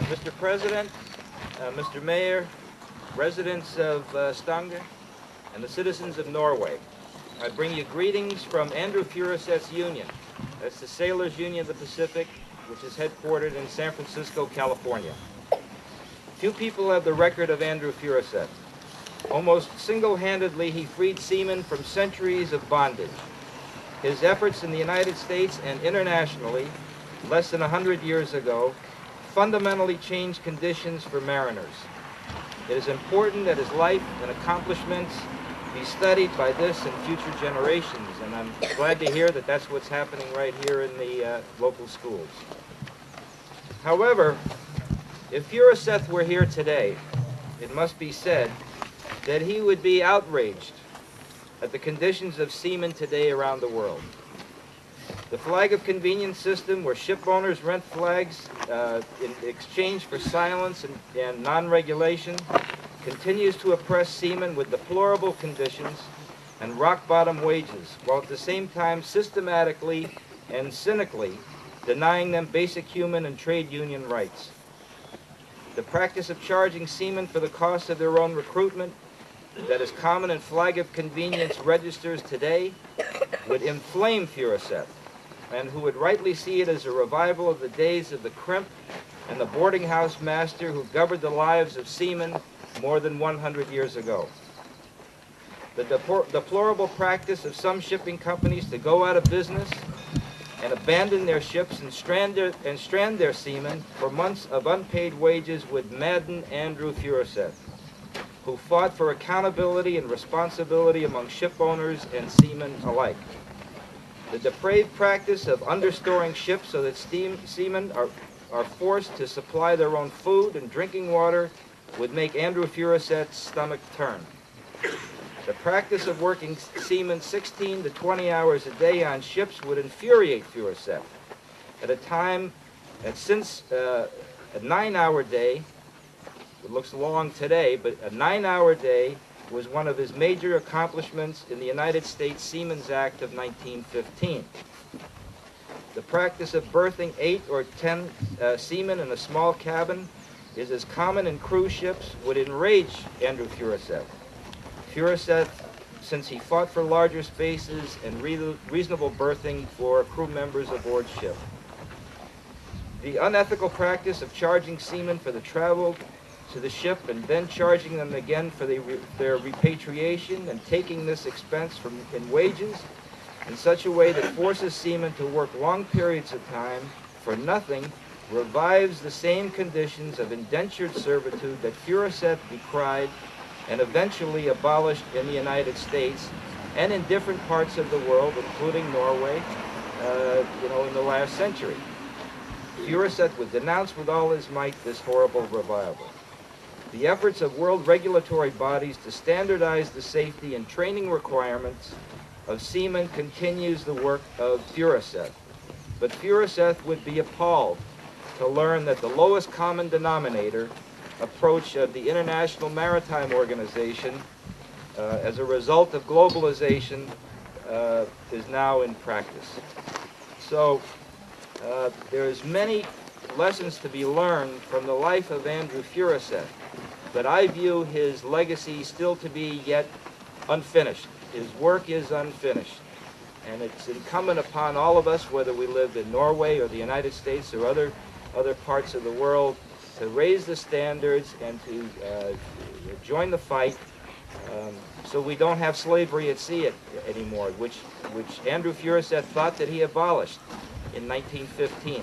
Mr. President, Mr. Mayor, residents of Stange, and the citizens of Norway, I bring you greetings from Andrew Furuseth's union. That's the Sailors Union of the Pacific, which is headquartered in San Francisco, California. Few people have the record of Andrew Furuseth. Almost single-handedly, he freed seamen from centuries of bondage. His efforts in the United States and internationally, less than 100 years ago, fundamentally changed conditions for mariners. It is important that his life and accomplishments be studied by this and future generations, and I'm glad to hear that that's what's happening right here in the local schools. However, if Furuseth were here today, it must be said that he would be outraged at the conditions of seamen today around the world. The flag of convenience system, where ship owners rent flags in exchange for silence and non-regulation, continues to oppress seamen with deplorable conditions and rock-bottom wages, while at the same time systematically and cynically denying them basic human and trade union rights. The practice of charging seamen for the cost of their own recruitment that is common in flag of convenience registers today would inflame Furuseth, and who would rightly see it as a revival of the days of the crimp and the boarding house master who governed the lives of seamen more than 100 years ago. The deplorable practice of some shipping companies to go out of business and abandon their ships and strand their seamen for months of unpaid wages would madden Andrew Furuseth, who fought for accountability and responsibility among ship owners and seamen alike. The depraved practice of understoring ships so that seamen are forced to supply their own food and drinking water would make Andrew Furuseth's stomach turn. The practice of working seamen 16 to 20 hours a day on ships would infuriate Furuseth at a time that since a 9-hour day, it looks long today, but a 9-hour day was one of his major accomplishments in the United States Seamen's Act of 1915. The practice of berthing 8 or 10 seamen in a small cabin is as common in cruise ships, would enrage Andrew Furuseth. Furuseth, since he fought for larger spaces and reasonable berthing for crew members aboard ship. The unethical practice of charging seamen for the travel to the ship and then charging them again for their repatriation and taking this expense in wages in such a way that forces seamen to work long periods of time for nothing revives the same conditions of indentured servitude that Furuseth decried and eventually abolished in the United States and in different parts of the world, including Norway, in the last century. Furuseth would denounce with all his might this horrible revival. The efforts of world regulatory bodies to standardize the safety and training requirements of seamen continues the work of Furuseth. But Furuseth would be appalled to learn that the lowest common denominator approach of the International Maritime Organization as a result of globalization is now in practice. So there's many lessons to be learned from the life of Andrew Furuseth, but I view his legacy still to be yet unfinished. His work is unfinished, and it's incumbent upon all of us, whether we live in Norway or the United States or other parts of the world, to raise the standards and to join the fight so we don't have slavery at sea anymore, which Andrew Furuseth thought that he abolished in 1915.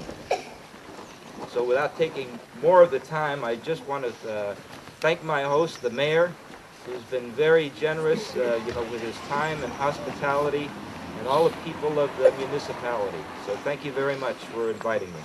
So without taking more of the time, I just want to thank my host, the mayor, who's been very generous with his time and hospitality, and all the people of the municipality. So thank you very much for inviting me.